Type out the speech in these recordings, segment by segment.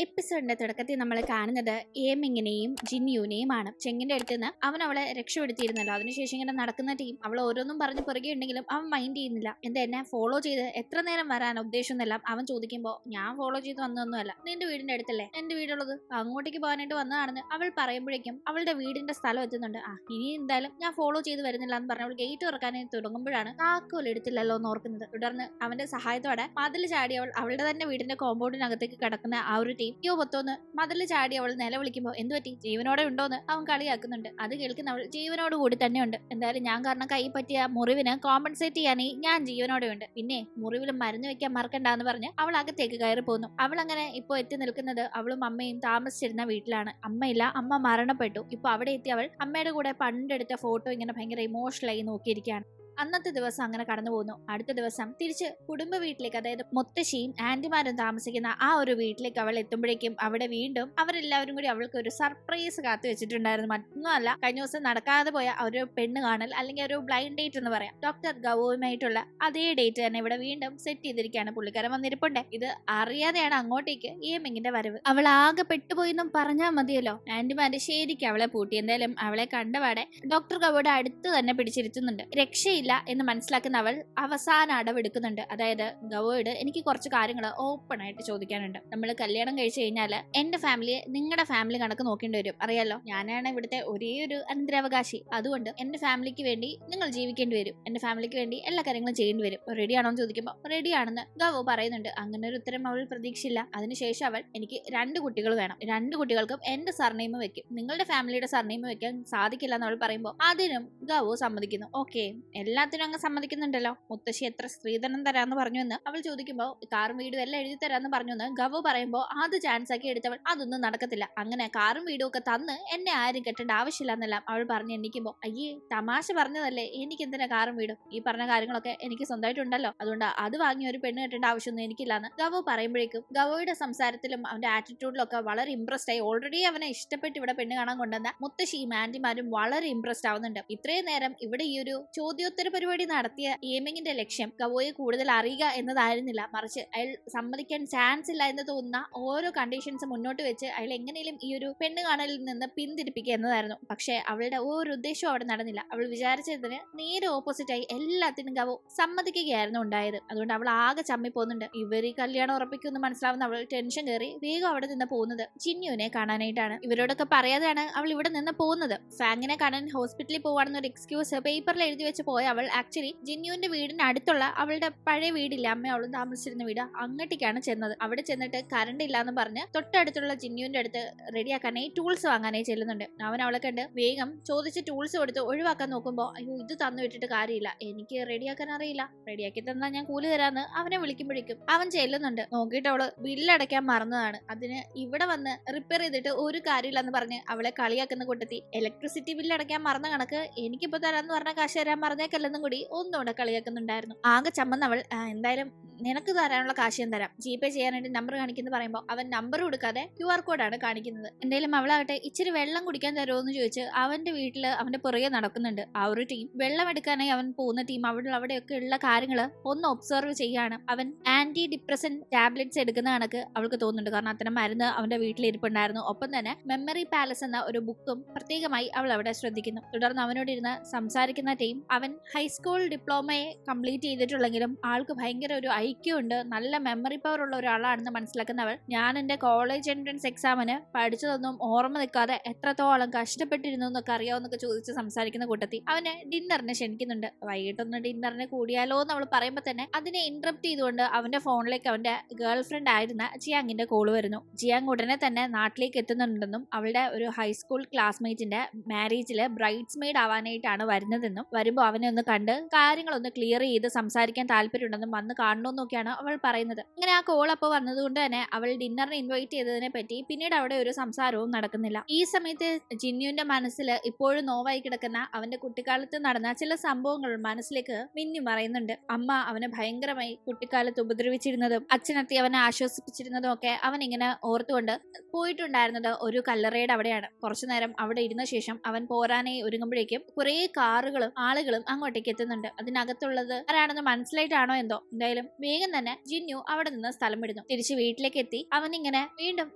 എപ്പിസോഡിന്റെ തുടക്കത്തിൽ നമ്മൾ കാണുന്നത് ഏമിങ്ങിനെയും ജിന്യുവിനെയുമാണ്. ചെങ്ങിന്റെ അടുത്ത് നിന്ന് അവൻ അവളെ രക്ഷപ്പെടുത്തിയിരുന്നല്ലോ. അതിനുശേഷം ഇങ്ങനെ നടക്കുന്ന ടീം അവൾ ഓരോന്നും പറഞ്ഞ് പുറകെ ഉണ്ടെങ്കിലും അവൻ മൈൻഡ് ചെയ്യുന്നില്ല. എന്താ എന്നെ ഫോളോ ചെയ്ത് എത്ര നേരം വരാൻ ഉദ്ദേശമൊന്നുമെല്ലാം അവൻ ചോദിക്കുമ്പോൾ ഞാൻ ഫോളോ ചെയ്ത് വന്നതൊന്നുമല്ല, നിന്റെ വീടിന്റെ അടുത്തല്ലേ എന്റെ വീടുള്ളത്, അങ്ങോട്ടേക്ക് പോകാനായിട്ട് വന്നതാണെന്ന് അവൾ പറയുമ്പോഴേക്കും അവളുടെ വീടിന്റെ സ്ഥലം എത്തുന്നുണ്ട്. ഇനി എന്തായാലും ഞാൻ ഫോളോ ചെയ്ത് വരുന്നില്ല എന്ന് പറഞ്ഞ് അവൾ ഗേറ്റ് തുറക്കാനായി തുടങ്ങുമ്പോഴാണ് താക്കോൽ എടുത്തില്ലല്ലോ എന്ന് ഓർക്കുന്നത്. തുടർന്ന് അവന്റെ സഹായത്തോടെ മതിൽ ചാടി അവൾ അവളുടെ തന്നെ വീടിന്റെ കോമ്പൗണ്ടിനകത്തേക്ക് കിടക്കുന്ന ആ ഒരു ടീം പൊത്തോന്ന് മതില് ചാടി അവൾ നിലവിളിക്കുമ്പോൾ എന്തുപറ്റി, ജീവനോടെ ഉണ്ടോന്ന് അവൻ കളിയാക്കുന്നുണ്ട്. അത് കേൾക്കുന്ന അവൾ ജീവനോട് കൂടി തന്നെ ഉണ്ട്, എന്തായാലും ഞാൻ കാരണം കൈ പറ്റിയ മുറിവിന് കോമ്പൻസേറ്റ് ചെയ്യാനേ ഞാൻ ജീവനോടെ ഉണ്ട്, പിന്നെ മുറിവിൽ മരുന്ന് വെക്കാൻ മറക്കണ്ടെന്ന് പറഞ്ഞ് അവൾ അകത്തേക്ക് കയറി പോന്നു. അവൾ അങ്ങനെ ഇപ്പൊ എത്തി നിൽക്കുന്നത് അവളും അമ്മയും താമസിച്ചിരുന്ന വീട്ടിലാണ്. അമ്മയില്ല, അമ്മ മരണപ്പെട്ടു. ഇപ്പൊ അവിടെ എത്തി അവൾ അമ്മയുടെ കൂടെ പണ്ടെടുത്ത ഫോട്ടോ ഇങ്ങനെ ഭയങ്കര ഇമോഷണലായി നോക്കിയിരിക്കുകയാണ്. അന്നത്തെ ദിവസം അങ്ങനെ കടന്നു പോകുന്നു. അടുത്ത ദിവസം തിരിച്ച് കുടുംബ വീട്ടിലേക്ക്, അതായത് മുത്തശ്ശിയും ആന്റിമാരും താമസിക്കുന്ന ആ ഒരു വീട്ടിലേക്ക് അവൾ എത്തുമ്പോഴേക്കും അവിടെ വീണ്ടും അവരെല്ലാവരും കൂടി അവൾക്ക് ഒരു സർപ്രൈസ് കാത്തു വെച്ചിട്ടുണ്ടായിരുന്നു. മറ്റൊന്നുമല്ല, കഴിഞ്ഞ ദിവസം നടക്കാതെ പോയ ഒരു പെണ്ണ് കാണൽ, അല്ലെങ്കിൽ ഒരു ബ്ലൈൻഡ് ഡേറ്റ് എന്ന് പറയാം, ഡോക്ടർ ഗൗവുമായിട്ടുള്ള അതേ ഡേറ്റ് തന്നെ ഇവിടെ വീണ്ടും സെറ്റ് ചെയ്തിരിക്കുകയാണ്. പുള്ളിക്കാരൻ വന്നിരിപ്പുണ്ട്. ഇത് അറിയാതെയാണ് അങ്ങോട്ടേക്ക് ഏമിങ്ങിന്റെ വരവ്. അവൾ ആകെ പെട്ടുപോയിന്നും പറഞ്ഞാൽ മതിയല്ലോ. ആന്റിമാര് ശരിക്കും അവളെ പൂട്ടി. എന്തായാലും അവളെ കണ്ടപാടെ ഡോക്ടർ ഗൗയുടെ അടുത്ത് തന്നെ പിടിച്ചിരുത്തുന്നുണ്ട്. രക്ഷയില്ല എന്ന് മനസ്സിലാക്കുന്ന അവൾ അവസാന അടവെടുക്കുന്നുണ്ട്. അതായത് ഗവോയോട് എനിക്ക് കുറച്ച് കാര്യങ്ങൾ ഓപ്പൺ ആയിട്ട് ചോദിക്കാനുണ്ട്. നമ്മൾ കല്യാണം കഴിച്ചു കഴിഞ്ഞാൽ എന്റെ ഫാമിലിയെ നിങ്ങളുടെ ഫാമിലി കണക്ക് നോക്കേണ്ടി വരും. അറിയാലോ, ഞാനാണ് ഇവിടുത്തെ ഒരേ ഒരു അനന്തരാവകാശി. അതുകൊണ്ട് എന്റെ ഫാമിലിക്ക് വേണ്ടി നിങ്ങൾ ജീവിക്കേണ്ടി വരും, എന്റെ ഫാമിലിക്ക് വേണ്ടി എല്ലാ കാര്യങ്ങളും ചെയ്യേണ്ടി വരും. റെഡിയാണോ എന്ന് ചോദിക്കുമ്പോൾ റെഡിയാണെന്ന് ഗവോ പറയുന്നുണ്ട്. അങ്ങനെ ഒരു ഉത്തരം അവൾ പ്രതീക്ഷിച്ചില്ല. അതിനുശേഷം അവൾ എനിക്ക് 2 കുട്ടികൾ വേണം, 2 കുട്ടികൾക്കും എന്റെ സർനെയിം വെക്കും, നിങ്ങളുടെ ഫാമിലിയുടെ സർനെയിം വെക്കാൻ സാധിക്കില്ല എന്ന് അവൾ പറയുമ്പോൾ അതിനും ഗവോ സമ്മതിക്കുന്നു. ഓക്കെ, എല്ലാത്തിനും അങ്ങ് സമ്മതിക്കുന്നുണ്ടല്ലോ. മുത്തശ്ശി എത്ര സ്ത്രീധനം തരാന്ന് പറഞ്ഞു എന്ന് അവൾ ചോദിക്കുമ്പോൾ കാറും വീടും എല്ലാം എഴുതി തരാന്ന് പറഞ്ഞു എന്ന് ഗവോ പറയുമ്പോൾ അത് ചാൻസ് ആക്കി എടുത്തവൾ അതൊന്നും നടക്കത്തില്ല, അങ്ങനെ കാറും വീടും ഒക്കെ തന്ന് എന്നെ ആരും കെട്ടേണ്ട ആവശ്യമില്ല എന്നെല്ലാം അവൾ പറഞ്ഞു എണ്ണിക്കുമ്പോൾ അയ്യേ തമാശ പറഞ്ഞതല്ലേ, എനിക്ക് എന്തിനാ കാറും വീടും, ഈ പറഞ്ഞ കാര്യങ്ങളൊക്കെ എനിക്ക് സ്വന്തമായിട്ടുണ്ടല്ലോ, അതുകൊണ്ട് അത് വാങ്ങി ഒരു പെണ്ണ് കെട്ടേണ്ട ആവശ്യമൊന്നും എനിക്കില്ലാന്ന് ഗവോ പറയുമ്പോഴേക്കും ഗവോയുടെ സംസാരത്തിലും അവന്റെ ആറ്റിറ്റ്യൂഡിലും ഒക്കെ വളരെ ഇംപ്രസ്ഡ് ആയി. ഓൾറെഡി അവനെ ഇഷ്ടപ്പെട്ട് ഇവിടെ പെണ്ണ് കാണാൻ കൊണ്ടുവന്ന മുത്തശ്ശിയും ആന്റിമാരും വളരെ ഇംപ്രസ്ഡ് ആവുന്നുണ്ട്. ഇത്രയും നേരം ഇവിടെ ഈ ഒരു ചോദ്യോത്തര പരിപാടി നടത്തിയ ഏമിങ്ങിന്റെ ലക്ഷ്യം ഗവോയെ കൂടുതൽ അറിയുക എന്നതായിരുന്നില്ല, മറിച്ച് അയാൾ സമ്മതിക്കാൻ ചാൻസ് ഇല്ല എന്ന് തോന്നുന്ന ഓരോ കണ്ടീഷൻസ് മുന്നോട്ട് വെച്ച് അയാൾ എങ്ങനെയും ഈ ഒരു പെണ്ണ് കാണലിൽ നിന്ന് പിന്തിരിപ്പിക്കുക എന്നതായിരുന്നു. പക്ഷെ അവളുടെ ഒരു ഉദ്ദേശവും അവിടെ നടന്നില്ല. അവൾ വിചാരിച്ചതിന് നേരെ ഓപ്പോസിറ്റ് ആയി എല്ലാത്തിനും ഗവോ സമ്മതിക്കുകയായിരുന്നു ഉണ്ടായത്. അതുകൊണ്ട് അവൾ ആകെ ചമ്മി പോകുന്നുണ്ട്. ഇവർ ഈ കല്യാണം ഉറപ്പിക്കുമെന്ന് മനസ്സിലാവുന്ന അവൾ ടെൻഷൻ കയറി വേഗം അവിടെ നിന്ന് പോകുന്നത് ജിന്യുവിനെ കാണാനായിട്ടാണ്. ഇവരോടൊക്കെ പറയാതെയാണ് അവൾ ഇവിടെ നിന്ന് പോകുന്നത്. ഫാങ്ങിനെ കാണാൻ ഹോസ്പിറ്റലിൽ പോവാണെന്നൊരു എക്സ്ക്യൂസ് പേപ്പറിൽ എഴുതി വെച്ച് പോയ അവൾ ആക്ച്വലി ജിന്യുവിന്റെ വീടിന് അടുത്തുള്ള അവളുടെ പഴയ വീടില്ല, അമ്മ അവളും താമസിച്ചിരുന്ന വീട്, അങ്ങോട്ടേക്കാണ് ചെന്നത്. അവിടെ ചെന്നിട്ട് കറണ്ട് ഇല്ലാന്ന് പറഞ്ഞ് തൊട്ടടുത്തുള്ള ജിന്യുവിന്റെ അടുത്ത് റെഡിയാക്കാനായി ടൂൾസ് വാങ്ങാനായി ചെല്ലുന്നുണ്ട്. അവൻ അവളെ കണ്ട് വേഗം ചോദിച്ച് ടൂൾസ് കൊടുത്ത് ഒഴിവാക്കാൻ നോക്കുമ്പോൾ അയ്യോ ഇത് തന്നു വിട്ടിട്ട് കാര്യമില്ല, എനിക്ക് റെഡിയാക്കാൻ അറിയില്ല, റെഡിയാക്കി തന്നാൽ ഞാൻ കൂലി തരാന്ന് അവനെ വിളിക്കുമ്പോഴേക്കും അവൻ ചെല്ലുന്നുണ്ട്. നോക്കിയിട്ട് അവള് ബില്ലടയ്ക്കാൻ മറന്നതാണ്. അതിന് ഇവിടെ വന്ന് റിപ്പയർ ചെയ്തിട്ട് ഒരു കാര്യമില്ലെന്ന് പറഞ്ഞ് അവളെ കളിയാക്കുന്ന കൂട്ടത്തി ഇലക്ട്രിസിറ്റി ബില്ലടയ്ക്കാൻ മറന്ന കണക്ക് എനിക്കിപ്പോ തരാന്ന് പറഞ്ഞ കാശ് തരാൻ മറന്നേക്കല്ലെന്നും കൂടി ഒന്നുകൂടെ കളിയാക്കുന്നുണ്ടായിരുന്നു. ആകെ ചമ്മന്നവൾ എന്തായാലും നിനക്ക് തരാനുള്ള കാശ് ഞാൻ തരാം, ജിപേ ചെയ്യാനായിട്ട് നമ്പർ കാണിക്കുന്നു പറയുമ്പോൾ അവൻ നമ്പർ കൊടുക്കാതെ QR കോഡാണ് കാണിക്കുന്നത്. എന്തായാലും അവളാകട്ടെ ഇച്ചിരി വെള്ളം കുടിക്കാൻ തരുമോ എന്ന് ചോദിച്ച് അവന്റെ വീട്ടില് അവന്റെ പുറകെ നടക്കുന്നുണ്ട്. ആ ഒരു ടീം വെള്ളം എടുക്കാനായി അവൻ പോകുന്ന ടീം അവിടെയൊക്കെ ഉള്ള കാര്യങ്ങള് ഒന്ന് ഒബ്സർവ് ചെയ്യാണ്. അവൻ ആന്റി ഡിപ്രസന്റ് ടാബ്ലറ്റ്സ് എടുക്കുന്ന കണക്ക് അവൾക്ക് തോന്നുന്നുണ്ട്. കാരണം അത്തരം മരുന്ന് അവന്റെ വീട്ടിലിരിപ്പുണ്ടായിരുന്നു. ഒപ്പം തന്നെ മെമ്മറി പാലസ് എന്ന ഒരു ബുക്കും പ്രത്യേകമായി അവൾ അവിടെ ശ്രദ്ധിക്കുന്നു. തുടർന്ന് അവനോട് ഇരുന്ന് സംസാരിക്കുന്ന ടീം അവൻ ഹൈസ്കൂൾ ഡിപ്ലോമയെ കംപ്ലീറ്റ് ചെയ്തിട്ടുള്ളെങ്കിലും ആൾക്ക് ഭയങ്കര ഒരു ഐക്യമുണ്ട്, നല്ല മെമ്മറി പവർ ഉള്ള ഒരാളാണെന്ന് മനസ്സിലാക്കുന്നവൾ ഞാൻ എന്റെ കോളേജ് എൻട്രൻസ് എക്സാമിന് പഠിച്ചതൊന്നും ഓർമ്മ നിൽക്കാതെ എത്രത്തോളം കഷ്ടപ്പെട്ടിരുന്നു എന്നൊക്കെ അറിയാവുന്നൊക്കെ ചോദിച്ച് സംസാരിക്കുന്ന കൂട്ടത്തിൽ അവന് ഡിന്നറിന് ക്ഷണിക്കുന്നുണ്ട്. വൈകിട്ടൊന്ന് ഡിന്നറിന് കൂടിയാലോ എന്ന് അവൾ പറയുമ്പോൾ തന്നെ അതിനെ ഇന്ററപ്റ്റ് ചെയ്തുകൊണ്ട് അവന്റെ ഫോണിലേക്ക് അവന്റെ ഗേൾ ഫ്രണ്ട് ആയിരുന്ന ജിയാങ്ങിന്റെ കോള് വരുന്നു. ജിയാങ് ഉടനെ തന്നെ നാട്ടിലേക്ക് എത്തുന്നുണ്ടെന്നും അവളുടെ ഒരു ഹൈസ്കൂൾ ക്ലാസ്മേറ്റിന്റെ മാരേജില് ബ്രൈഡ്സ് മെയ്ഡ് ആവാനായിട്ടാണ് വരുന്നതെന്നും വരുമ്പോൾ അവനെ ഒന്ന് കണ്ട് കാര്യങ്ങളൊന്ന് ക്ലിയർ ചെയ്ത് സംസാരിക്കാൻ താല്പര്യമുണ്ടെന്നും വന്ന് കാണണമെന്നൊക്കെയാണ് അവൾ പറയുന്നത്. അങ്ങനെ ആ കോൾ അപ്പോൾ വന്നതുകൊണ്ട് തന്നെ അവൾ ഡിന്നറിന് ഇൻവൈറ്റ് ചെയ്തതിനെ പറ്റി പിന്നീട് അവിടെ ഒരു സംസാരവും നടക്കുന്നില്ല. ഈ സമയത്ത് ജിന്യുവിന്റെ മനസ്സിൽ ഇപ്പോഴും നോവായി കിടക്കുന്ന അവന്റെ കുട്ടിക്കാലത്ത് നടന്ന ചില സംഭവങ്ങൾ മനസ്സിലേക്ക് മിന്നി മറയുന്നുണ്ട്. അമ്മ അവനെ ഭയങ്കരമായി കുട്ടിക്കാലത്ത് ഉപദ്രവിച്ചിരുന്നതും അച്ഛനെത്തി അവനെ ആശ്വസിപ്പിച്ചിരുന്നതും ഒക്കെ അവൻ ഇങ്ങനെ ഓർത്തുകൊണ്ട് പോയിട്ടുണ്ടായിരുന്നത് ഒരു കല്ലറയുടെ അവിടെയാണ്. കുറച്ചു നേരം അവിടെ ഇരുന്ന ശേഷം അവൻ പോരാനായി ഒരുങ്ങുമ്പോഴേക്കും കുറെ കാറുകളും ആളുകളും അങ്ങോട്ട് അങ്ങോട്ടേക്ക് എത്തുന്നുണ്ട്. അതിനകത്തുള്ളത് ആരാണെന്ന് മനസ്സിലായിട്ടാണോ എന്തോ, എന്തായാലും വേഗം തന്നെ ജിന്നു അവിടെ നിന്ന് സ്ഥലം വിടുന്നു. തിരിച്ച് വീട്ടിലേക്ക് എത്തി അവൻ ഇങ്ങനെ വീണ്ടും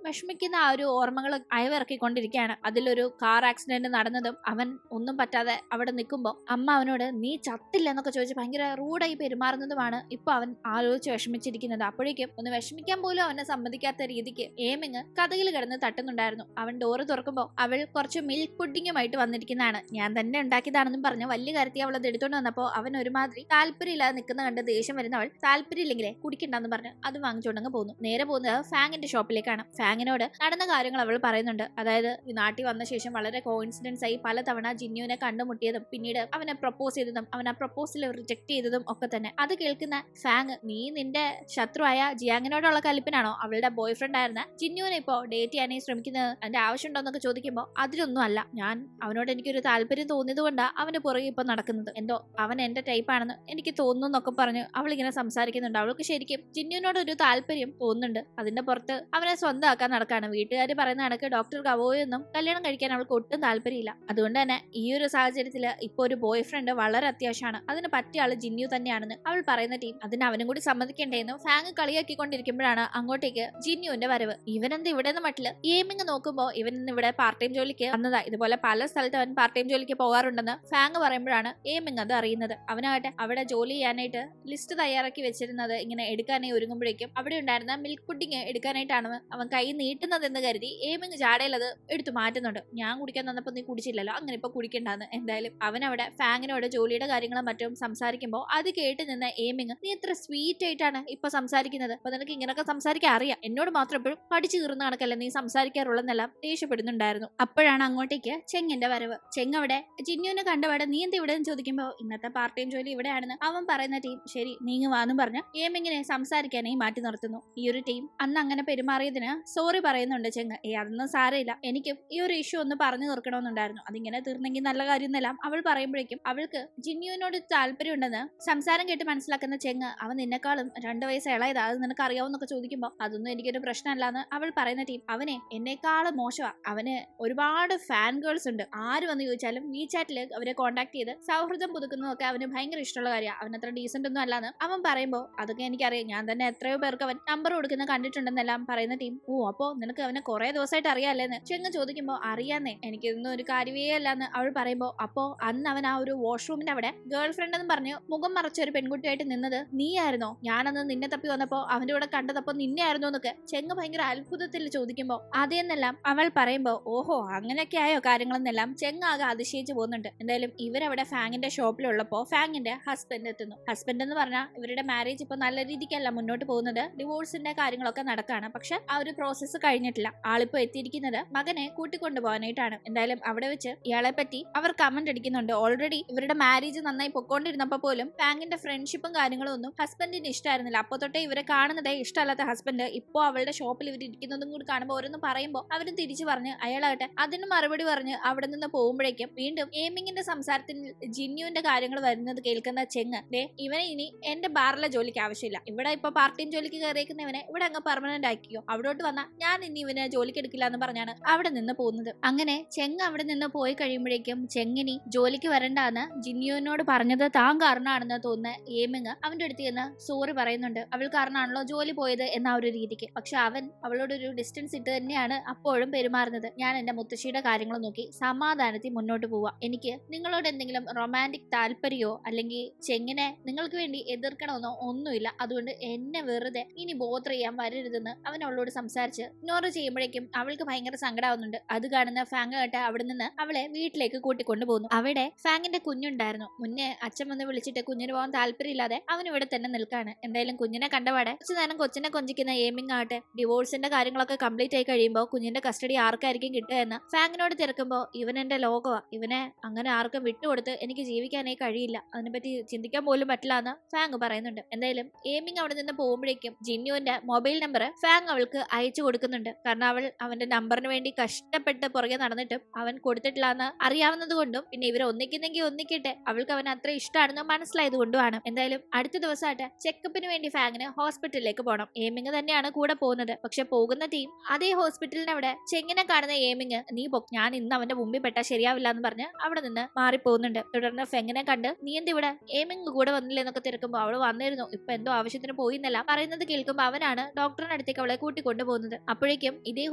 വിഷമിക്കുന്ന ആ ഒരു ഓർമ്മകൾ അയവിറക്കിക്കൊണ്ടിരിക്കുകയാണ്. അതിലൊരു കാർ ആക്സിഡന്റ് നടന്നതും അവൻ ഒന്നും പറ്റാതെ അവിടെ നിൽക്കുമ്പോൾ അമ്മ അവനോട് നീ ചത്തില്ല എന്നൊക്കെ ചോദിച്ച് ഭയങ്കര റൂഡായി പെരുമാറുന്നതുമാണ് ഇപ്പൊ അവൻ ആലോചിച്ച് വിഷമിച്ചിരിക്കുന്നത്. അപ്പോഴേക്കും ഒന്ന് വിഷമിക്കാൻ പോലും അവനെ സമ്മതിക്കാത്ത രീതിക്ക് ഏമിങ് കഥകിൽ കിടന്ന് തട്ടുന്നുണ്ടായിരുന്നു. അവൻ ഡോറ് തുറക്കുമ്പോൾ അവൾ കുറച്ച് മിൽക്ക് പുഡിങ്ങുമായിട്ട് വന്നിരിക്കുന്നതാണ്. ഞാൻ തന്നെ ഉണ്ടാക്കിയതാണെന്നും പറഞ്ഞു വലിയ കാര്യത്തിൽ അവൾ അത് എടുത്തോണ്ട് വന്നപ്പോൾ അവൻ ഒരുമാതിരി താല്പര്യമില്ലാതെ നിൽക്കുന്ന കണ്ട് ദേഷ്യം വരുന്നവൾ താല്പര്യമില്ലെങ്കിലേ കുടിക്കണ്ടെന്ന് പറഞ്ഞു അത് വാങ്ങിച്ചുകൊണ്ടങ്ങ് പോകുന്നു. നേരെ പോകുന്നത് ഫാങ്ങിന്റെ ഷോപ്പിലേക്കാണ്. ഫാങ്ങിനോട് നടന്ന കാര്യങ്ങൾ അവൾ പറയുന്നുണ്ട്. അതായത് ഈ നാട്ടിൽ വന്ന ശേഷം വളരെ കോയിൻസിഡൻസ് ആയി പലതവണ ജിന്നുവിനെ കണ്ടുമുട്ടിയതും പിന്നീട് അവനെ പ്രപ്പോസ് ചെയ്തതും അവൻ ആ പ്രപ്പോസൽ റിജക്ട് ചെയ്തതും ഒക്കെ തന്നെ. അത് കേൾക്കുന്ന ഫാങ് നീ നിന്റെ ശത്രുവായ ജിയാങ്ങിനോടുള്ള കലിപ്പിനാണോ അവളുടെ ബോയ് ഫ്രണ്ട് ആയിരുന്ന ജിന്നുവിനെ ഇപ്പോ ഡേറ്റ് ചെയ്യാനായി ശ്രമിക്കുന്നത്, അതിന്റെ ആവശ്യമുണ്ടോ എന്നൊക്കെ ചോദിക്കുമ്പോൾ അതിലൊന്നും അല്ല, ഞാൻ അവനോട് എനിക്കൊരു താല്പര്യം തോന്നിയത് കൊണ്ടാണ് അവന് പുറകെ ഇപ്പൊ നടക്കുന്നത്, എന്തോ അവൻ എന്റെ ടൈപ്പ് ആണെന്ന് എനിക്ക് തോന്നുന്നു എന്നൊക്കെ പറഞ്ഞ് അവൾ ഇങ്ങനെ സംസാരിക്കുന്നുണ്ട്. അവൾക്ക് ശരിക്കും ജിന്നുവിനോട് ഒരു താല്പര്യം തോന്നുന്നുണ്ട്. അതിന്റെ പുറത്ത് അവനെ സ്വന്തമാക്കാൻ നടക്കാണ്. വീട്ടുകാർ പറയുന്ന കണക്ക് ഡോക്ടർ കവോയൊന്നും കല്യാണം കഴിക്കാൻ അവൾക്ക് ഒട്ടും താല്പര്യമില്ല. അതുകൊണ്ട് തന്നെ ഈ ഒരു സാഹചര്യത്തിൽ ഇപ്പൊ ഒരു ബോയ് ഫ്രണ്ട് വളരെ അത്യാവശ്യമാണ്. അതിന് പറ്റിയ ആള് ജിന്നു തന്നെയാണെന്ന് അവൾ പറയുന്ന ടീം അതിന് അവനും കൂടി സമ്മതിക്കേണ്ടേന്ന് ഫാങ് കളിയാക്കിക്കൊണ്ടിരിക്കുമ്പോഴാണ് അങ്ങോട്ടേക്ക് ജിന്നുവിന്റെ വരവ്. ഇവനെന്ത് ഇവിടെ നിന്ന് മട്ടില് ഏമിങ് നോക്കുമ്പോൾ ഇവൻ ഇവിടെ പാർട്ട് ടൈം ജോലിക്ക് വന്നതാ. ഇതുപോലെ പല സ്ഥലത്ത് അവൻ പാർട്ട് ടൈം ജോലിക്ക് പോകാറുണ്ടെന്ന് ഫാങ് പറയുമ്പോഴാണ് ഏമിങ് അത് അറിയുന്നത്. അവനാകട്ടെ അവിടെ ജോലി ചെയ്യാനായിട്ട് ലിസ്റ്റ് തയ്യാറാക്കി വെച്ചിരുന്നത് ഇങ്ങനെ എടുക്കാനായി ഒരുങ്ങുമ്പോഴേക്കും അവിടെ ഉണ്ടായിരുന്ന മിൽക്ക് പുഡിങ് എടുക്കാനായിട്ടാണ് അവൻ കൈ നീട്ടുന്നതെന്ന് കരുതി ഏമിങ് ജാടയിൽ അത് എടുത്തു മാറ്റുന്നുണ്ട്. ഞാൻ കുടിക്കാൻ തന്നപ്പോ നീ കുടിച്ചില്ലല്ലോ, അങ്ങനെ ഇപ്പൊ കുടിക്കണ്ടെന്ന്. എന്തായാലും അവൻ അവിടെ ഫാങ്ങിനോട് ജോലിയുടെ കാര്യങ്ങളും മറ്റും സംസാരിക്കുമ്പോൾ അത് കേട്ട് നിന്ന് ഏമിങ് നീ എത്ര സ്വീറ്റ് ആയിട്ടാണ് ഇപ്പൊ സംസാരിക്കുന്നത്, അപ്പൊ നിനക്ക് ഇങ്ങനൊക്കെ സംസാരിക്കാൻ അറിയാം, എന്നോട് മാത്രം എപ്പോഴും പഠിച്ചു കീറുന്ന കണക്കല്ലേ നീ സംസാരിക്കാറുള്ളതെന്നെല്ലാം ദേഷ്യപ്പെടുന്നുണ്ടായിരുന്നു. അപ്പോഴാണ് അങ്ങോട്ടേക്ക് ചെങ്ങിന്റെ വരവ്. ചെങ് അവിടെ ജിന്നുവിനെ കണ്ടപാടെ നീ എന്താ ഇവിടെ ചോദിക്കുമ്പോൾ ഇന്നത്തെ പാർട്ട് ടൈം ജോലി ഇവിടെയാണെന്ന് അവൻ പറയുന്ന ടീം ശരി നീങ്ങുവാന്നും പറഞ്ഞ് ഏമിങ്ങിനെ സംസാരിക്കാനായി മാറ്റി നിർത്തുന്നു. ഈ ഒരു ടീം അന്ന് അങ്ങനെ പെരുമാറിയതിന് സോറി പറയുന്നുണ്ട് ചെങ്. അതൊന്നും സാരമില്ല, എനിക്കും ഈ ഒരു ഇഷ്യൂ ഒന്ന് പറഞ്ഞു തീർക്കണമെന്നുണ്ടായിരുന്നു, അതിങ്ങനെ തീർന്നെങ്കിൽ നല്ല കാര്യം എന്നെല്ലാം അവൾ പറയുമ്പോഴേക്കും അവൾക്ക് ജിന്നുവിനോട് താല്പര്യം ഉണ്ടെന്ന് സംസാരം കേട്ട് മനസ്സിലാക്കുന്ന ചെങ് അവൻ നിന്നെക്കാളും 2 വയസ്സ് ഇളയതാ, അത് നിനക്ക് അറിയാവുന്നൊക്കെ ചോദിക്കുമ്പോൾ അതൊന്നും എനിക്കൊരു പ്രശ്നമല്ലാന്ന് അവൾ പറയുന്ന ടീം അവനെ എന്നെക്കാളും മോശമാ, അവന് ഒരുപാട് ഫാൻ ഗേൾസ് ഉണ്ട്, ആര് വന്ന് ചോദിച്ചാലും വീചാറ്റിൽ അവരെ കോൺടാക്ട് ചെയ്ത് സൗഹൃദം പുതുക്കുന്നതൊക്കെ അവന് ഭയങ്കര ഇഷ്ടമുള്ള കാര്യമാണ്, അവനത്ര ഡീസന്റ് ഒന്നും അല്ലാന്ന് അവൻ പറയുമ്പോൾ അതൊക്കെ എനിക്കറിയാം, ഞാൻ തന്നെ എത്രയോ പേർക്ക് അവൻ നമ്പർ കൊടുക്കുന്ന കണ്ടിട്ടുണ്ടെന്നെല്ലാം പറയുന്ന ടീം. ഓ അപ്പോ നിനക്ക് അവനെ കുറെ ദിവസമായിട്ട് അറിയാല്ലേന്ന് ചെങ്ങ് ചോദിക്കുമ്പോൾ അറിയാന്നേ, എനിക്കിതൊന്നും ഒരു കാര്യമേ അല്ലാന്ന് അവൾ പറയുമ്പോൾ അപ്പോ അന്ന് അവൻ ആ ഒരു വാഷ്റൂമിന്റെ അവിടെ ഗേൾ ഫ്രണ്ട് എന്ന് പറഞ്ഞു മുഖം മറച്ച ഒരു പെൺകുട്ടിയായിട്ട് നിന്നത് നീയായിരുന്നോ, ഞാനന്ന് നിന്നെ തപ്പി വന്നപ്പോ അവന്റെ കൂടെ കണ്ടതപ്പോ നിന്നെ ആയിരുന്നോ എന്നൊക്കെ ചെങ്ങ് ഭയങ്കര അത്ഭുതത്തിൽ ചോദിക്കുമ്പോൾ അതെന്നെല്ലാം അവൾ പറയുമ്പോ ഓഹോ അങ്ങനെയൊക്കെ ആയോ കാര്യങ്ങളെന്നെല്ലാം ചെങ്ങ് ആകെ അതിശയിച്ചു പോകുന്നുണ്ട്. എന്തായാലും ഇവരവിടെ ഫാങ്ങിന്റെ ഷോപ്പിലുള്ളപ്പോ ഫാങ്ങിന്റെ ഹസ്ബൻഡ് എത്തുന്നു. ഹസ്ബൻഡ് എന്ന് പറഞ്ഞാൽ ഇവരുടെ മാരേജ് ഇപ്പൊ നല്ല രീതിക്കല്ല മുന്നോട്ട് പോകുന്നത്, ഡിവോഴ്സിന്റെ കാര്യങ്ങളൊക്കെ നടക്കാണ്. പക്ഷെ ആ ഒരു പ്രോസസ്സ് കഴിഞ്ഞിട്ടില്ല. ആളിപ്പോ എത്തിയിരിക്കുന്നത് മകനെ കൂട്ടിക്കൊണ്ടുപോകാനായിട്ടാണ്. എന്തായാലും അവിടെ വെച്ച് ഇയാളെ പറ്റി അവർ കമന്റ് അടിക്കുന്നുണ്ട്. ഓൾറെഡി ഇവരുടെ മാരേജ് നന്നായി പൊക്കോണ്ടിരുന്നപ്പോ പോലും ഫാങ്ങിന്റെ ഫ്രണ്ട്ഷിപ്പും കാര്യങ്ങളും ഒന്നും ഹസ്ബൻഡിന് ഇഷ്ടമായിരുന്നില്ല. അപ്പൊ തൊട്ടേ ഇവരെ കാണുന്നതേ ഇഷ്ടമല്ലാത്ത ഹസ്ബൻഡ് ഇപ്പോ അവളുടെ ഷോപ്പിൽ ഇവർ ഇരിക്കുന്നതും കൂടി കാണുമ്പോൾ ഓരോന്ന് പറയുമ്പോൾ അവരും തിരിച്ചു പറഞ്ഞ് അയാളാകട്ടെ അതിന് മറുപടി പറഞ്ഞ് അവിടെ നിന്ന് പോകുമ്പോഴേക്കും വീണ്ടും ഏമിങ്ങിന്റെ സംസാരത്തിൽ ജിന്നുവിന്റെ കാര്യങ്ങൾ വരുന്നത് കേൾക്കുന്ന ചെങ്ങ് ഇവനെ ഇനി എന്റെ ബാറിലെ ജോലിക്ക് ആവശ്യമില്ല, ഇവിടെ ഇപ്പൊ പാർട്ട് ടൈം ജോലിക്ക് കയറിയേക്കുന്ന ഇവനെ ഇവിടെ അങ്ങ് പെർമനന്റ് ആക്കിയോ, അവിടോട്ട് വന്നാൽ ഞാൻ ഇനി ഇവനെ ജോലിക്ക് എടുക്കില്ല എന്ന് പറഞ്ഞാണ് അവിടെ നിന്ന് പോകുന്നത്. അങ്ങനെ ചെങ്ങ് അവിടെ നിന്ന് പോയി കഴിയുമ്പോഴേക്കും ചെങ്ങിനി ജോലിക്ക് വരണ്ടാന്ന് ജിന്നുവിനോട് പറഞ്ഞത് താൻ കാരണമാണെന്ന് തോന്നുന്ന ഏമിങ് അവന്റെ അടുത്ത് ചെന്ന് സോറി പറയുന്നുണ്ട്. അവൾ കാരണമാണല്ലോ ജോലി പോയത് എന്ന ഒരു രീതിക്ക്. പക്ഷെ അവൻ അവളോടൊരു ഡിസ്റ്റൻസ് ഇട്ട് തന്നെയാണ് അപ്പോഴും പെരുമാറുന്നത്. ഞാൻ എന്റെ മുത്തശ്ശിയുടെ കാര്യങ്ങൾ നോക്കി സമാധാനത്തിൽ മുന്നോട്ട് പോവാ, എനിക്ക് നിങ്ങളോട് എന്തെങ്കിലും റൊമാൻറ്റിക് താല്പര്യമോ അല്ലെങ്കിൽ ചെങ്ങിനെ നിങ്ങൾക്ക് വേണ്ടി എതിർക്കണമെന്നോ ഒന്നുമില്ല, അതുകൊണ്ട് എന്നെ വെറുതെ ഇനി ബോധർ ചെയ്യാൻ വരരുതെന്ന് അവൻ അവളോട് സംസാരിച്ച് ഇഗ്നോർ ചെയ്യുമ്പോഴേക്കും അവൾക്ക് ഭയങ്കര സങ്കടമാവുന്നുണ്ട്. അത് കാണുന്ന ഫാങ് കേട്ട് അവിടെ നിന്ന് അവളെ വീട്ടിലേക്ക് കൂട്ടിക്കൊണ്ടു പോകുന്നു. അവിടെ ഫാങ്ങിന്റെ കുഞ്ഞുണ്ടായിരുന്നു. മുന്നേ അച്ഛൻ വന്ന് വിളിച്ചിട്ട് കുഞ്ഞിന് പോകാൻ താല്പര്യമില്ലാതെ അവൻ ഇവിടെ തന്നെ നിൽക്കാണ്. എന്തായാലും കുഞ്ഞിനെ കണ്ടപാടെ കുറച്ചു നേരം കൊച്ചിനെ കൊഞ്ചിക്കുന്ന ഏമിങ് ആട്ടെ ഡിവോഴ്സിന്റെ കാര്യങ്ങളൊക്കെ കംപ്ലീറ്റ് ആയി കഴിയുമ്പോൾ കുഞ്ഞിന്റെ കസ്റ്റഡി ആർക്കായിരിക്കും കിട്ടുക എന്ന് ഫാങ്ങിനോട് തിരക്കുമ്പോൾ ഇവൻ എന്റെ ലോകമാ, ഇവനെ അങ്ങനെ ആർക്കും വിട്ടുകൊടുത്ത് എനിക്ക് ജീവിക്കാനായി കഴിയില്ല, അതിനെപ്പറ്റി ചിന്തിക്കാൻ പോലും പറ്റില്ല എന്ന് ഫാങ് പറയുന്നുണ്ട്. എന്തായാലും ഏമിങ് അവിടെ നിന്ന് പോകുമ്പോഴേക്കും ജിന്നുവിന്റെ മൊബൈൽ നമ്പർ ഫാങ് അവൾക്ക് അയച്ചു കൊടുക്കുന്നുണ്ട്. കാരണം അവൾ അവന്റെ നമ്പറിന് വേണ്ടി കഷ്ടപ്പെട്ട് പുറകെ നടന്നിട്ടും അവൻ കൊടുത്തിട്ടില്ല എന്ന് അറിയാവുന്നത് കൊണ്ടും പിന്നെ ഇവർ ഒന്നിക്കുന്നെങ്കിൽ ഒന്നിക്കട്ടെ അവൾക്ക് അവൻ അത്ര ഇഷ്ടമാണെന്ന് മനസ്സിലായത് കൊണ്ടുമാണ്. എന്തായാലും അടുത്ത ദിവസമായിട്ട് ചെക്കപ്പിന് വേണ്ടി ഫാങ്ങിന് ഹോസ്പിറ്റലിലേക്ക് പോകണം. ഏമിങ് തന്നെയാണ് കൂടെ പോകുന്നത്. പക്ഷെ പോകുന്ന ടീം അതേ ഹോസ്പിറ്റലിന് അവിടെ ചെങ്ങിനെ കാണുന്ന ഏമിങ് നീ ഞാൻ ഇന്ന് അവന്റെ മുമ്പിൽ പെട്ടാൽ ശരിയാവില്ല എന്ന് പറഞ്ഞ് അവിടെ നിന്ന് മാറിപ്പോകുന്നുണ്ട്. തുടർന്ന് ചെങ്ങനെ കണ്ട് നീ എന്ത് ഇവിടെ ഏമിങ് കൂടെ വന്നില്ല എന്നൊക്കെ തിരക്കുമ്പോ അവള് വന്നിരുന്നു, ഇപ്പൊ എന്തോ ആവശ്യത്തിന് പോയിന്നല്ല പറയുന്നത് കേൾക്കുമ്പോ അവനാണ് ഡോക്ടറിന്റെ അടുത്തേക്ക് അവളെ കൂട്ടിക്കൊണ്ടുപോകുന്നത്. അപ്പോഴേക്കും ഇതേ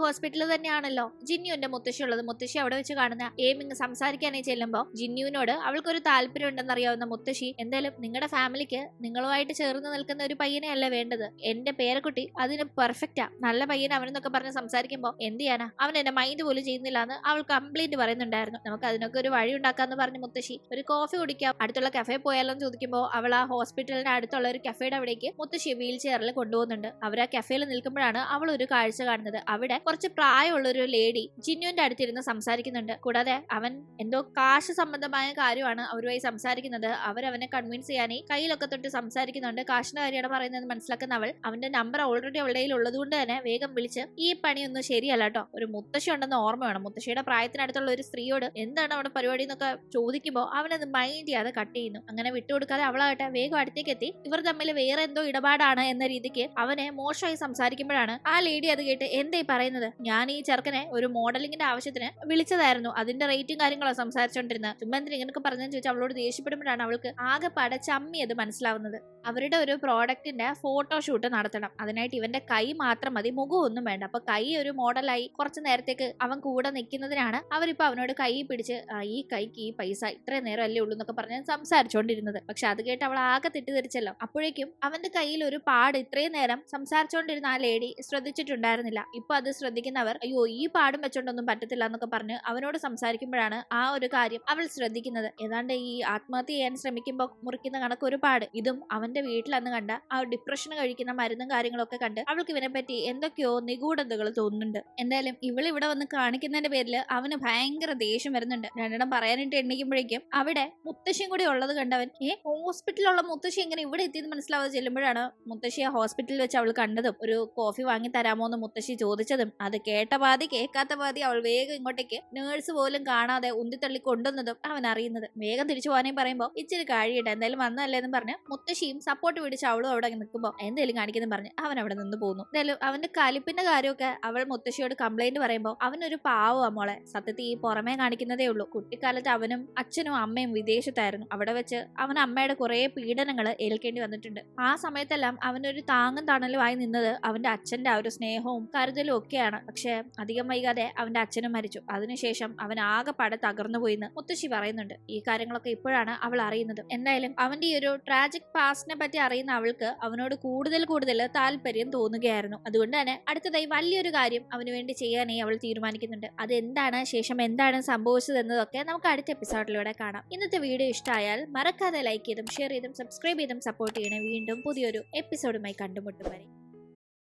ഹോസ്പിറ്റലിൽ തന്നെയാണല്ലോ ജിന്നുവിന്റെ മുത്തശ്ശി ഉള്ളത്. മുത്തശ്ശി അവിടെ വെച്ച് കാണുന്ന ഏമിങ് സംസാരിക്കാനായി ചെല്ലുമ്പോ ജിന്നുവിനോട് അവൾക്കൊരു താല്പര്യം ഉണ്ടെന്ന് അറിയാവുന്ന മുത്തശ്ശി, എന്തായാലും നിങ്ങളുടെ ഫാമിലിക്ക് നിങ്ങളുമായിട്ട് ചേർന്ന് നിൽക്കുന്ന ഒരു പയ്യനെ അല്ല വേണ്ടത്, എന്റെ പേരക്കുട്ടി അതിന് പെർഫെക്റ്റാ, നല്ല പയ്യൻ അവനെന്നൊക്കെ പറഞ്ഞ് സംസാരിക്കുമ്പോ എന്ത് ചെയ്യാനാ, അവൻ എന്റെ മൈൻഡ് പോലും ചെയ്യുന്നില്ല എന്ന് അവൾ കംപ്ലൈന്റ് പറയുന്നുണ്ടായിരുന്നു. നമുക്ക് അതിനൊക്കെ ഒരു വഴി ഉണ്ടാക്കാന്ന് പറഞ്ഞ് മുത്തശ്ശി ഒരു കോഫി കുടിക്കാം, അടുത്തുള്ള കഫേ പോയാലോ എന്ന് ചോദിക്കുമ്പോൾ അവൾ ആ ഹോസ്പിറ്റലിന്റെ അടുത്തുള്ള ഒരു കഫേയുടെ അവിടേക്ക് മുത്തശ്ശി വീൽ ചെയറിൽ കൊണ്ടുപോകുന്നുണ്ട്. അവർ ആ കഫേയിൽ നിൽക്കുമ്പോഴാണ് അവൾ ഒരു കാഴ്ച കാണുന്നത്. അവിടെ കുറച്ച് പ്രായമുള്ള ഒരു ലേഡി ജിന്നുവിന്റെ അടുത്തിരുന്ന് സംസാരിക്കുന്നുണ്ട്. കൂടാതെ അവൻ എന്തോ കാശ് സംബന്ധമായ കാര്യമാണ് അവരുമായി സംസാരിക്കുന്നത്. അവരവനെ കൺവിൻസ് ചെയ്യാനായി കയ്യിലൊക്കെ തൊട്ട് സംസാരിക്കുന്നുണ്ട്. കാശിന്റെ കാര്യമാണ് പറയുന്നത് മനസ്സിലാക്കുന്ന അവൾ അവന്റെ നമ്പർ ഓൾറെഡി അവളുടെ കയ്യിൽ ഉള്ളത് കൊണ്ട് തന്നെ വേഗം വിളിച്ച് ഈ പണിയൊന്നും ശരിയല്ല കേട്ടോ, ഒരു മുത്തശ്ശി ഉണ്ടെന്ന് ഓർമ്മ വേണം, മുത്തശ്ശിയുടെ പ്രായത്തിനടുത്തുള്ള ഒരു സ്ത്രീയോട് എന്താണ് അവിടെ പരിപാടി എന്നൊക്കെ ചോദിക്കുമ്പോൾ അവനത് മൈൻഡ് ചെയ്യാതെ കട്ട് ചെയ്യുന്നു. അങ്ങനെ വിട്ടുകൊടുക്കാതെ അവളാകട്ടെ വേഗം അടുത്തേക്ക് എത്തി ഇവർ തമ്മിൽ വേറെ എന്തോ ഇടപാടാണ് എന്ന രീതിക്ക് അവനെ മോശമായി സംസാരിക്കുമ്പോഴാണ് ആ ലേഡി അത് കേട്ട് എന്തായി പറയുന്നത്, ഞാൻ ഈ ചെറുക്കനെ ഒരു മോഡലിംഗിന്റെ ആവശ്യത്തിന് വിളിച്ചതായിരുന്നു, അതിന്റെ റേറ്റും കാര്യങ്ങളോ സംസാരിച്ചോണ്ടിരുന്നത്, ചുമ്മാ ഇങ്ങനെയൊക്കെ പറഞ്ഞെന്ന് ചോദിച്ചാൽ അവളോട് ദേഷ്യപ്പെടുമ്പോഴാണ് അവൾക്ക് ആകെ പടച്ചമ്മിയത് മനസ്സിലാവുന്നത്. അവരുടെ ഒരു പ്രോഡക്റ്റിന്റെ ഫോട്ടോഷൂട്ട് നടത്തണം, അതിനായിട്ട് ഇവന്റെ കൈ മാത്രം മതി, മുഖമൊന്നും വേണ്ട. അപ്പൊ കൈ ഒരു മോഡലായി കുറച്ചു നേരത്തേക്ക് അവൻ കൂടെ നിൽക്കുന്നതിനാണ് അവരിപ്പോ അവനോട് കൈ പിടിച്ച് ഈ കൈക്ക് ഈ പൈസ ഇത്രയും നേരം അല്ലേ ഉള്ളൂ എന്നൊക്കെ പറഞ്ഞ് സംസാരിച്ചോണ്ടിരുന്നത്. പക്ഷെ അത് കേട്ട് അവൾ ആകെ തെറ്റിദ്ധരിച്ചല്ലോ. അപ്പോഴേക്കും അവന്റെ കയ്യിൽ ഒരു പാട് ഇത്രയും നേരം സംസാരിച്ചോണ്ടിരുന്ന ആ ലേഡി ശ്രദ്ധിച്ചിട്ടുണ്ടായിരുന്നില്ല. ഇപ്പൊ അത് ശ്രദ്ധിക്കുന്നവർ അയ്യോ ഈ പാടും വെച്ചോണ്ടൊന്നും പറ്റത്തില്ല എന്നൊക്കെ പറഞ്ഞ് അവനോട് സംസാരിക്കുമ്പോഴാണ് ആ ഒരു കാര്യം അവൾ ശ്രദ്ധിക്കുന്നത്. ഏതാണ്ട് ഈ ആത്മഹത്യ ചെയ്യാൻ ശ്രമിക്കുമ്പോൾ മുറിക്കുന്ന കണക്ക് ഒരു പാട്, ഇതും അവന്റെ വീട്ടിലന്ന് കണ്ട ആ ഡിപ്രഷന് കഴിക്കുന്ന മരുന്നും കാര്യങ്ങളൊക്കെ കണ്ട് അവൾക്ക് ഇവനെ പറ്റി എന്തൊക്കെയോ നിഗൂഢതകൾ തോന്നുന്നുണ്ട്. എന്തായാലും ഇവളിവിടെ വന്ന് കാണിക്കുന്നതിന്റെ പേരിൽ അവന് ഭയങ്കര ദേഷ്യം വരുന്നുണ്ട്. രണ്ടെണ്ണം പറയാനായിട്ട് എണ്ണിക്കുമ്പോഴേക്കും അവിടെ മുത്തശ്ശിയും കൂടി ഉള്ളത് കണ്ടവൻ ഹോസ്പിറ്റലിലുള്ള മുത്തശ്ശി എങ്ങനെ ഇവിടെ എത്തിയെന്ന് മനസ്സിലാവാതെ ചെല്ലുമ്പോഴാണ് മുത്തശ്ശി ആ ഹോസ്പിറ്റലിൽ വെച്ച് അവൾ കണ്ടതും ഒരു കോഫി വാങ്ങി തരാമോ എന്ന് മുത്തശ്ശി ചോദിച്ചതും അത് കേട്ട പാതി കേൾക്കാത്ത പാതി അവൾ വേഗം ഇങ്ങോട്ടേക്ക് നേഴ്സ് പോലും കാണാതെ ഉന്തിത്തള്ളി കൊണ്ടുവന്നതും അവൻ അറിയുന്നത്. വേഗം തിരിച്ചു പോകാനേയും പറയുമ്പോൾ ഇച്ചിരി കഴിയട്ടെ എന്തായാലും വന്നല്ലേ എന്ന് പറഞ്ഞ് മുത്തശ്ശിയും സപ്പോർട്ട് പിടിച്ച് അവളും അവിടെ നിൽക്കുമ്പോൾ എന്തെങ്കിലും കാണിക്കുന്നു പറഞ്ഞ് അവൻ അവിടെ നിന്ന് പോകുന്നു. എന്തായാലും അവന്റെ കലിപ്പിന്റെ കാര്യമൊക്കെ അവൾ മുത്തശ്ശിയോട് കംപ്ലൈന്റ് പറയുമ്പോൾ അവനൊരു പാവമാ മോളെ, സത്യത്തിൽ ഈ പുറമേ കാണിക്കുന്നതേ ഉള്ളൂ. കുട്ടിക്കാലത്ത് അവനും അച്ഛനും അമ്മയും വിദേശത്തായിരുന്നു. അവിടെ വെച്ച് അവൻ അമ്മയുടെ കുറെ പീഡനങ്ങൾ ഏൽക്കേണ്ടി വന്നിട്ടുണ്ട്. ആ സമയത്തെല്ലാം അവനൊരു താങ്ങും തണലുമായി നിന്നത് അവന്റെ അച്ഛന്റെ ആ ഒരു സ്നേഹവും കരുതലും ഒക്കെയാണ്. പക്ഷെ അധികം വൈകാതെ അവന്റെ അച്ഛനും മരിച്ചു. അതിനുശേഷം അവൻ ആകെ പട തകർന്നു പോയിന്ന് മുത്തശ്ശി പറയുന്നുണ്ട്. ഈ കാര്യങ്ങളൊക്കെ ഇപ്പോഴാണ് അവൾ അറിയുന്നത്. എന്തായാലും അവന്റെ ഈ ഒരു ട്രാജിക് പാസ്റ്റിനെ പറ്റി അറിയുന്ന അവൾക്ക് അവനോട് കൂടുതൽ താല്പര്യം തോന്നുകയായിരുന്നു. അതുകൊണ്ട് തന്നെ അടുത്തതായി വലിയൊരു കാര്യം അവന് വേണ്ടി ചെയ്യാനായി അവൾ തീരുമാനിക്കുന്നുണ്ട്. അതെന്താണ്, ശേഷം എന്താണ് സംഭവിച്ചത് എന്നതൊക്കെ നമുക്ക് അടുത്ത എപ്പിസോഡിലൂടെ കാണാം. ഇന്നത്തെ വീഡിയോ ഇഷ്ടമായാൽ മറക്കാതെ ലൈക്ക് ചെയ്തും ഷെയർ ചെയ്തും സബ്സ്ക്രൈബ് ചെയ്തും സപ്പോർട്ട് ചെയ്യണേ. വീണ്ടും പുതിയൊരു എപ്പിസോഡുമായി കണ്ടുമുട്ടും വരെ.